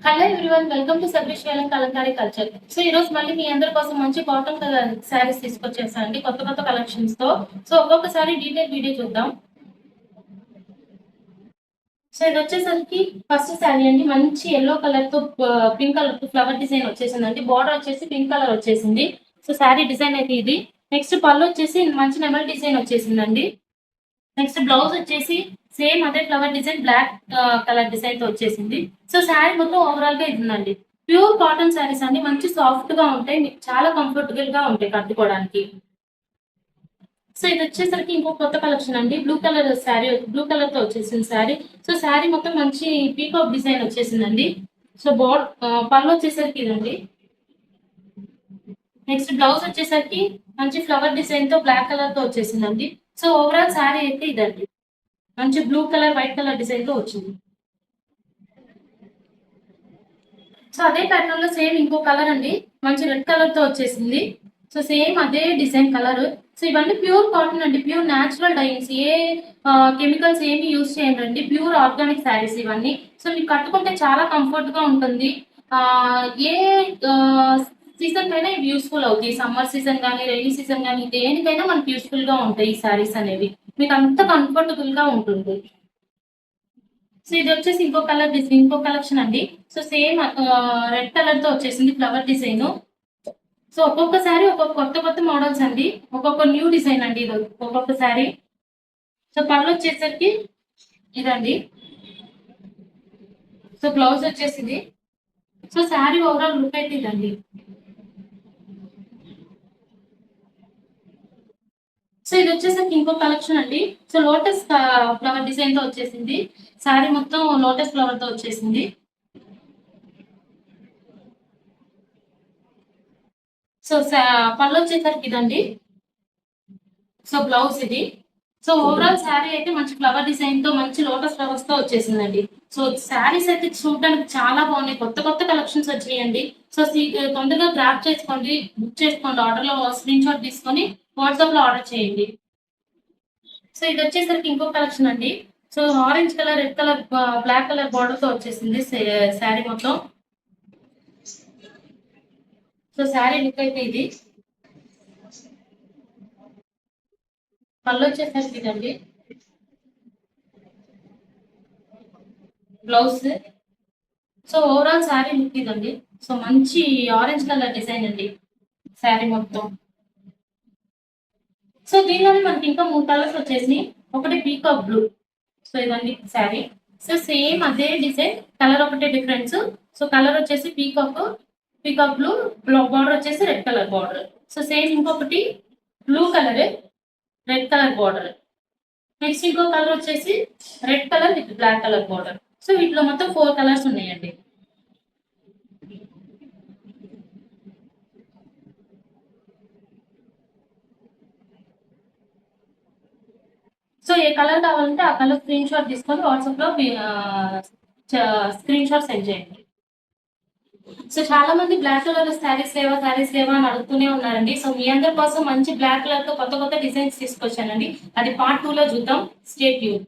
Hello everyone, welcome to Sabrish Kalamkari culture. So ఈ రోజు మళ్ళీ మీ అందరి కోసం మంచి కాటన్ కలర్ శారీస్ తీసుకొచ్చేసాను అండి, కొత్త కొత్త కలెక్షన్స్ తో. సో ఒక్కొక్కసారి డీటెయిల్ వీడియో చూద్దాం. సో ఇది వచ్చేసరికి ఫస్ట్ శారీ అండి, మంచి ఎల్లో కలర్ తో పింక్ కలర్ తో ఫ్లవర్ డిజైన్ వచ్చేసిందండి. బార్డర్ వచ్చేసి పింక్ కలర్ వచ్చేసింది. సో శారీ డిజైన్ అయితే ఇది. నెక్స్ట్ పళ్ళు వచ్చేసి మంచి నెమల్ డిజైన్ వచ్చేసిందండి. నెక్స్ట్ బ్లౌజ్ వచ్చేసి సేమ్ అదే flower design black colour design తో వచ్చేసింది. సో శారీ మొత్తం ఓవరాల్ గా ఇది ఉందండి. ప్యూర్ కాటన్ శారీస్ అండి, మంచి సాఫ్ట్ గా ఉంటాయి, మీకు చాలా కంఫర్టబుల్ గా ఉంటాయి కట్టుకోవడానికి. సో ఇది వచ్చేసరికి ఇంకో కొత్త కలెక్షన్ అండి. Blue colour sari, blue colour తో వచ్చేసింది శారీ. సో శారీ మొత్తం మంచి పీకాక్ డిజైన్ వచ్చేసిందండి. సో పళ్ళు వచ్చేసరికి ఇదండి. నెక్స్ట్ బ్లౌజ్ వచ్చేసరికి మంచి ఫ్లవర్ డిజైన్ తో బ్లాక్ కలర్ తో వచ్చేసిందండి. సో ఓవరాల్ శారీ అయితే ఇదండి, మంచి blue colour white colour design తో వచ్చింది. సో అదే ప్యాటర్న్ లో సేమ్ ఇంకో కలర్ అండి, మంచి రెడ్ కలర్ తో వచ్చేసింది. సో సేమ్ అదే డిజైన్ కలర్. సో ఇవన్నీ ప్యూర్ కాటన్ అండి, ప్యూర్ న్యాచురల్ డైయింగ్స్, ఏ కెమికల్స్ ఏమి యూజ్ చేయండి, ప్యూర్ ఆర్గానిక్ శారీస్ ఇవన్నీ. సో మీకు కట్టుకుంటే చాలా కంఫర్ట్ గా ఉంటుంది. ఆ ఏ సీజన్ కైనా ఇవి యూస్ఫుల్ అవుతాయి. సమ్మర్ సీజన్ కానీ, రైనీ సీజన్ కానీ, దేనికైనా మనకి యూస్ఫుల్ గా ఉంటాయి ఈ శారీస్ అనేవి. మీకు అంత కంఫర్టబుల్ గా ఉంటుంది. సో ఇది వచ్చేసి ఇంకో కలర్ డిజైన్, ఇంకో కలెక్షన్ అండి. సో సేమ్ రెడ్ కలర్ తో వచ్చేసింది ఫ్లవర్ డిజైన్. సో ఒక్కొక్కసారి ఒక్కొక్క కొత్త కొత్త మోడల్స్ అండి, ఒక్కొక్క న్యూ డిజైన్ అండి ఇది ఒక్కొక్కసారి. సో పళ్ళు వచ్చేసరికి ఇదండి. సో బ్లౌజ్ వచ్చేసింది. సో శారీ ఓవరాల్ లుక్ అయితే ఇదండి. సో ఇది వచ్చేసరికి ఇంకో కలెక్షన్ అండి. సో లోటస్ ఫ్లవర్ డిజైన్ తో వచ్చేసింది. శారీ మొత్తం లోటస్ ఫ్లవర్ తో వచ్చేసింది. సో పళ్ళు వచ్చేసరికి ఇదండి. సో బ్లౌజ్ ఇది. సో ఓవరాల్ శారీ అయితే మంచి ఫ్లవర్ డిజైన్ తో, మంచి లోటస్ ఫ్లవర్స్ తో వచ్చేసిందండి. సో శారీస్ అయితే చూడడానికి చాలా బాగున్నాయి, కొత్త కొత్త కలెక్షన్స్ వచ్చాయండి. సో తొందరగా గ్రాప్ చేసుకోండి, బుక్ చేసుకోండి, ఆర్డర్ లో స్క్రీన్ షాట్ తీసుకొని వాట్సాప్ లో ఆర్డర్ చేయండి. సో ఇది వచ్చేసరికి ఇంకో కలెక్షన్ అండి. So orange colour, red colour, black colour border తో వచ్చేసింది శారీ మొత్తం. సో శారీ లుక్ అయితే ఇది. పళ్ళు వచ్చేసరికి ఇదండి. Blouse. So overall sari look ఇదండి. సో మంచి ఆరెంజ్ కలర్ డిజైన్ అండి శారీ మొత్తం. సో దీనిలోనే మనకి ఇంకా 3 కలర్స్ వచ్చేసి, ఒకటి పీకాక్ బ్లూ. సో ఇదండి శారీ. సో సేమ్ అదే డిజైన్, కలర్ ఒకటే డిఫరెన్స్. సో కలర్ వచ్చేసి పీకాక్ బ్లూ, బార్డర్ వచ్చేసి red colour border. So same ఇంకొకటి blue colour, red colour border. Next ఇంకో కలర్ వచ్చేసి red colour with black colour border. So వీటిలో మొత్తం 4 కలర్స్ ఉన్నాయండి. సో ఏ కలర్ కావాలంటే ఆ కలర్ స్క్రీన్ షాట్ తీసుకొని వాట్సాప్ లో స్క్రీన్ షాట్ సెండ్ చేయండి. సో చాలా మంది బ్లాక్ కలర్ శారీస్ లేవా అని అడుగుతూనే ఉన్నారండి. సో మీ అందరి కోసం మంచి బ్లాక్ కలర్ తో కొత్త కొత్త డిజైన్స్ తీసుకొచ్చానండి. అది పార్ట్ 2 లో చూద్దాం. Stay tune.